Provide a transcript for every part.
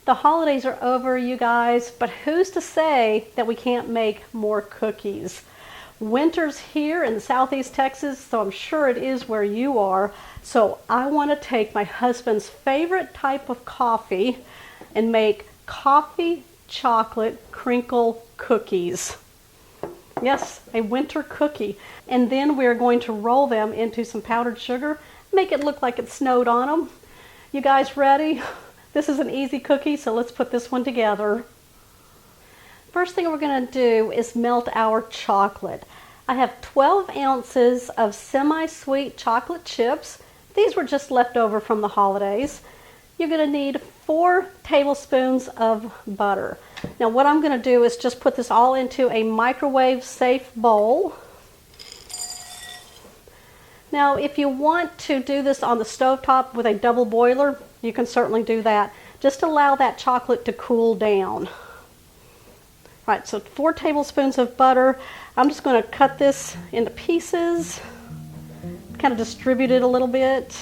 The holidays are over, you guys, but who's to say that we can't make more cookies? Winter's here in Southeast Texas, so I'm sure it is where you are. So I want to take my husband's favorite type of coffee and make coffee chocolate crinkle cookies. Yes, a winter cookie. And then we're going to roll them into some powdered sugar, make it look like it snowed on them. You guys ready? This is an easy cookie, so let's put this one together. First thing we're going to do is melt our chocolate. I have 12 ounces of semi-sweet chocolate chips. These were just left over from the holidays. You're going to need 4 tablespoons of butter. Now what I'm going to do is just put this all into a microwave safe bowl. Now if you want to do this on the stovetop with a double boiler, you can certainly do that. Just allow that chocolate to cool down. Right, so 4 tablespoons of butter. I'm just going to cut this into pieces, kind of distribute it a little bit.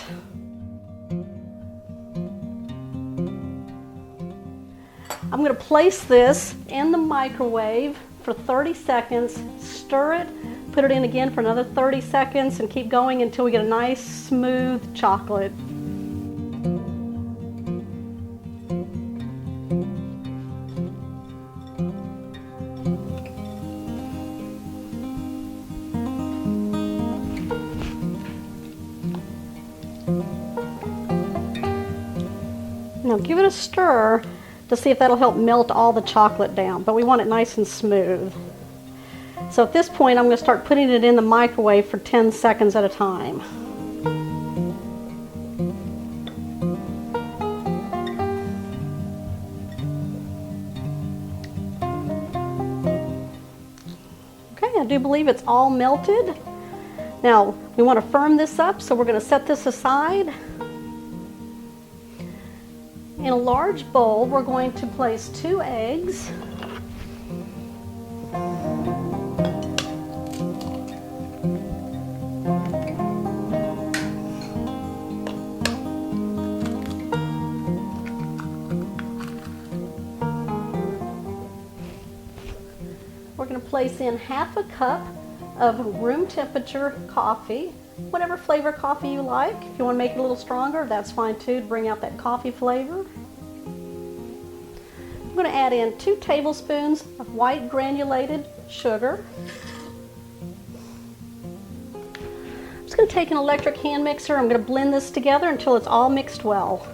I'm going to place this in the microwave for 30 seconds, stir it, put it in again for another 30 seconds, and keep going until we get a nice smooth chocolate. Now give it a stir to see if that'll help melt all the chocolate down, but we want it nice and smooth. So at this point I'm going to start putting it in the microwave for 10 seconds at a time. Okay, I do believe it's all melted. Now we want to firm this up, so we're going to set this aside. In a large bowl, we're going to place 2 eggs. We're going to place in half a cup of room temperature coffee. Whatever flavor coffee you like. If you want to make it a little stronger, that's fine too, to bring out that coffee flavor. I'm going to add in 2 tablespoons of white granulated sugar. I'm just going to take an electric hand mixer. I'm going to blend this together until it's all mixed well.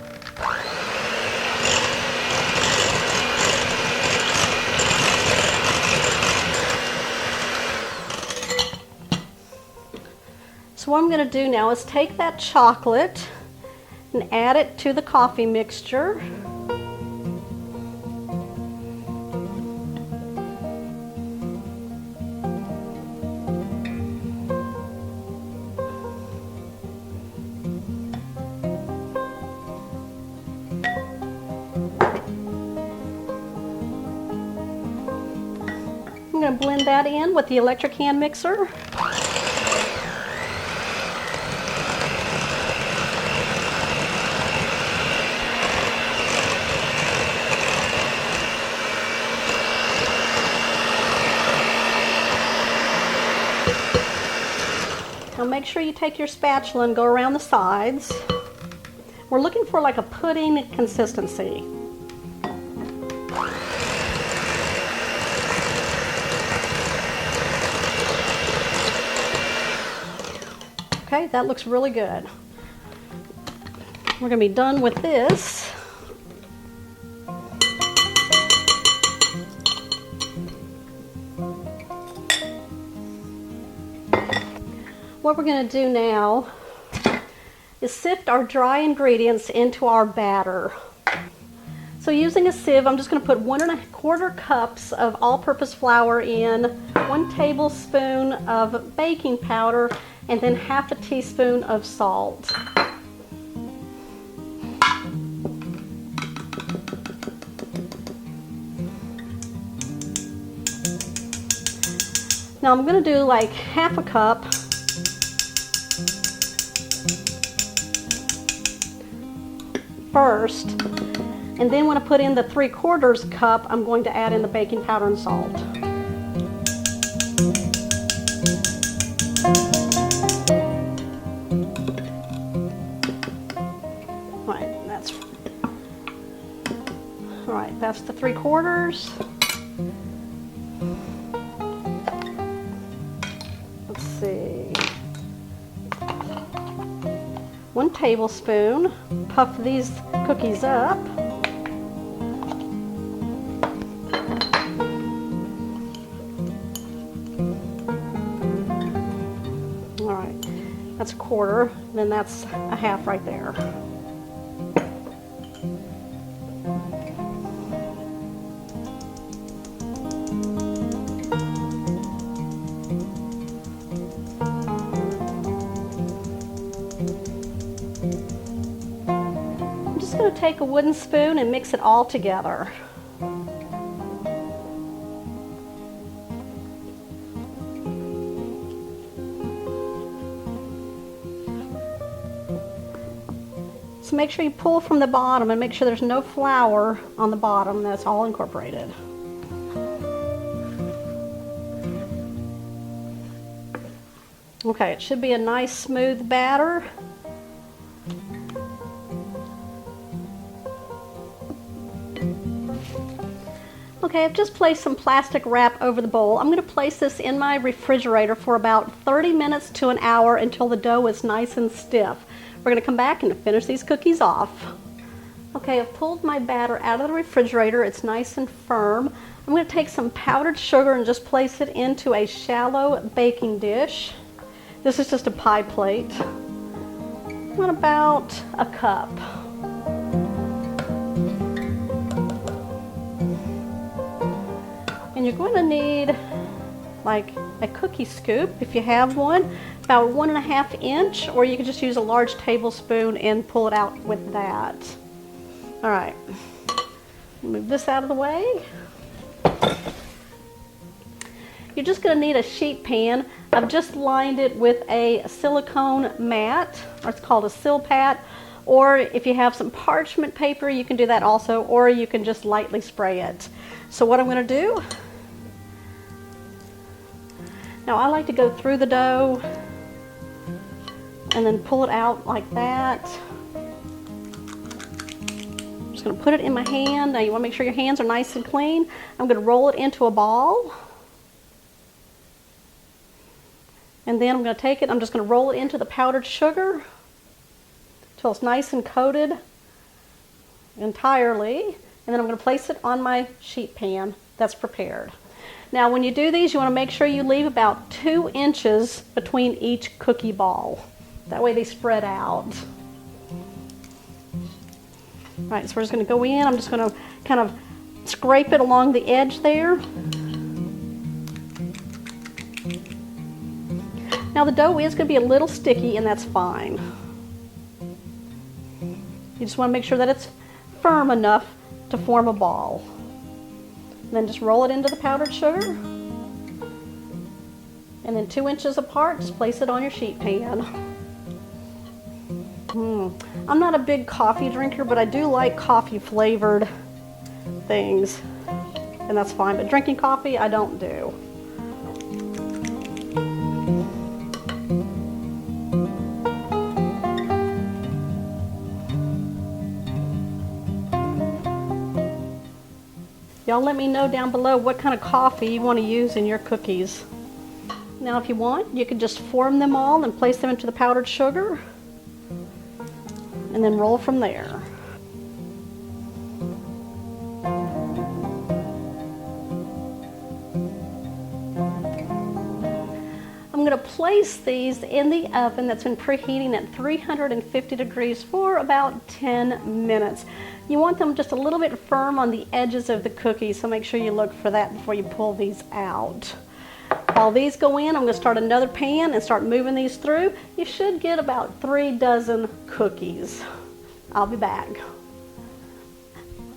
So what I'm going to do now is take that chocolate and add it to the coffee mixture. I'm going to blend that in with the electric hand mixer. Now make sure you take your spatula and go around the sides. We're looking for like a pudding consistency. Okay, that looks really good. We're going to be done with this. What we're going to do now is sift our dry ingredients into our batter. So using a sieve, I'm just going to put 1 1/4 cups of all-purpose flour in, 1 tablespoon of baking powder, and then half a teaspoon of salt. Now I'm going to do like half a cup first, And then when I put in the 3/4 cup, I'm going to add in the baking powder and salt. All right, that's the 3/4. Let's see. 1 tablespoon. Puff these cookies up. All right, that's 1/4, then that's a half right there. I'm just going to take a wooden spoon and mix it all together. So make sure you pull from the bottom and make sure there's no flour on the bottom. That's all incorporated. Okay, it should be a nice smooth batter. Okay, I've just placed some plastic wrap over the bowl. I'm going to place this in my refrigerator for about 30 minutes to an hour until the dough is nice and stiff. We're going to come back and finish these cookies off. Okay, I've pulled my batter out of the refrigerator. It's nice and firm. I'm going to take some powdered sugar and just place it into a shallow baking dish. This is just a pie plate. What about a cup? And you're going to need like a cookie scoop if you have one, about 1.5 inch, or you can just use a large tablespoon and pull it out with that. All right, move this out of the way. You're just going to need a sheet pan. I've just lined it with a silicone mat, or it's called a Silpat, or if you have some parchment paper, you can do that also, or you can just lightly spray it. So what I'm going to do, now I like to go through the dough and then pull it out like that. I'm just going to put it in my hand. Now you want to make sure your hands are nice and clean. I'm going to roll it into a ball. And then I'm going to take it, I'm just going to roll it into the powdered sugar until it's nice and coated entirely. And then I'm going to place it on my sheet pan that's prepared. Now when you do these, you want to make sure you leave about 2 inches between each cookie ball. That way they spread out. All right, so we're just going to go in. I'm just going to kind of scrape it along the edge there. Now the dough is going to be a little sticky, and that's fine. You just want to make sure that it's firm enough to form a ball. And then just roll it into the powdered sugar. And then 2 inches apart, just place it on your sheet pan. I'm not a big coffee drinker, but I do like coffee flavored things. And that's fine, but drinking coffee, I don't do. Y'all let me know down below what kind of coffee you want to use in your cookies. Now if you want, you can just form them all and place them into the powdered sugar and then roll from there. I'm going to place these in the oven that's been preheating at 350 degrees for about 10 minutes. You want them just a little bit firm on the edges of the cookies, so make sure you look for that before you pull these out. While these go in, I'm going to start another pan and start moving these through. You should get about 3 dozen cookies. I'll be back.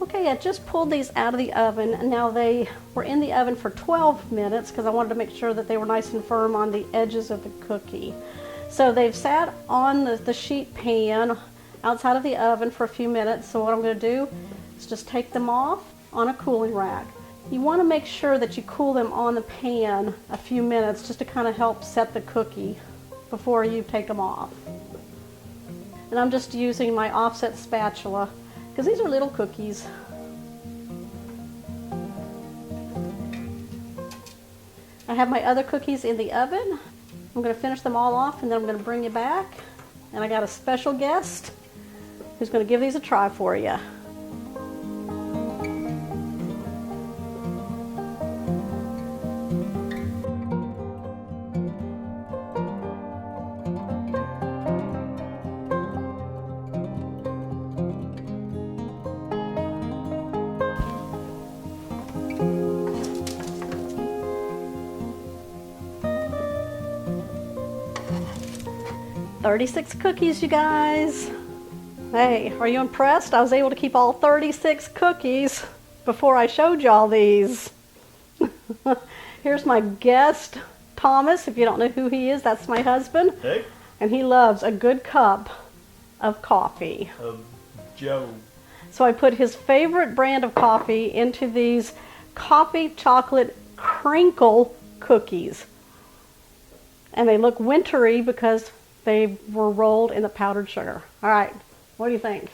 Okay, I just pulled these out of the oven, and now they were in the oven for 12 minutes because I wanted to make sure that they were nice and firm on the edges of the cookie. So they've sat on the sheet pan outside of the oven for a few minutes. So what I'm going to do is just take them off on a cooling rack. You want to make sure that you cool them on the pan a few minutes just to kind of help set the cookie before you take them off. And I'm just using my offset spatula because these are little cookies. I have my other cookies in the oven. I'm going to finish them all off and then I'm going to bring you back. And I got a special guest who's going to give these a try for you. $36 cookies, you guys. Hey, are you impressed? I was able to keep all 36 cookies before I showed y'all these. Here's my guest, Thomas. If you don't know who he is, that's my husband. Hey. And he loves a good cup of coffee. Of Joe. So I put his favorite brand of coffee into these coffee chocolate crinkle cookies. And they look wintry because they were rolled in the powdered sugar. All right, what do you think?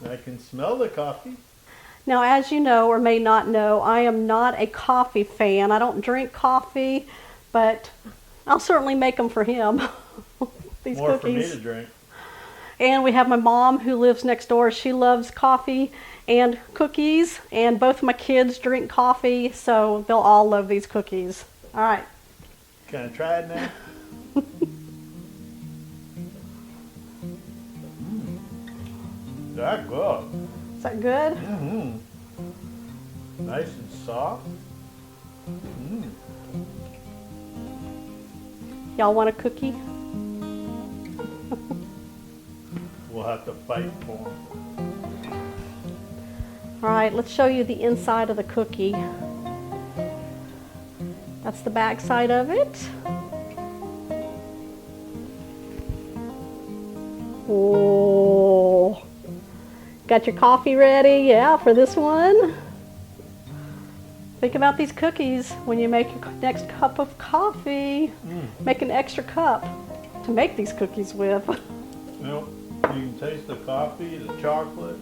I can smell the coffee. Now, as you know or may not know, I am not a coffee fan. I don't drink coffee, but I'll certainly make them for him. These More cookies. for me to drink. And we have my mom who lives next door. She loves coffee and cookies, and both of my kids drink coffee, so they'll all love these cookies. All right. Can I try it now? That's good. Is that good? Mm-hmm. Nice and soft. Mm. Y'all want a cookie? We'll have to fight for them. All right, let's show you the inside of the cookie. That's the back side of it. Oh, got your coffee ready? Yeah, for this one. Think about these cookies when you make your next cup of coffee. Make an extra cup to make these cookies with. Well, you can taste the coffee, the chocolate.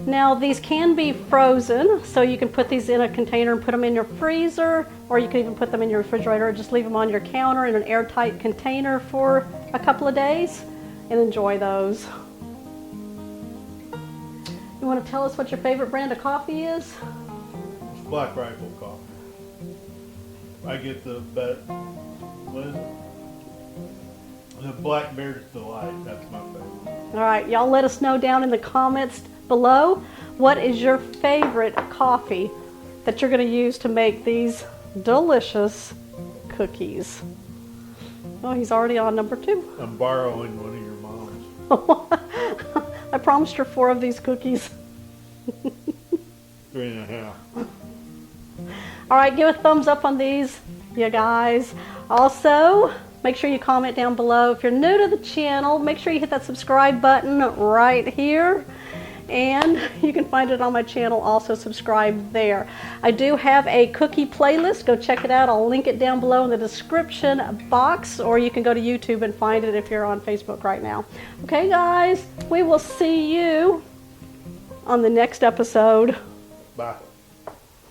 Now these can be frozen, so you can put these in a container and put them in your freezer, or you can even put them in your refrigerator or just leave them on your counter in an airtight container for a couple of days and enjoy those. You want to tell us what your favorite brand of coffee is? It's Black Rifle coffee. I get the what is it? The Blackbeard's Delight. That's my favorite. All right, y'all let us know down in the comments below what is your favorite coffee that you're going to use to make these delicious cookies. Oh, he's already on number 2. I'm borrowing one of your mom's. I promised her 4 of these cookies. 3.5. All right, give a thumbs up on these, you guys. Also, make sure you comment down below. If you're new to the channel, make sure you hit that subscribe button right here. And you can find it on my channel, also subscribe there. I do have a cookie playlist. Go check it out. I'll link it down below in the description box, or you can go to YouTube and find it if you're on Facebook right now. Okay, guys, we will see you on the next episode. Bye.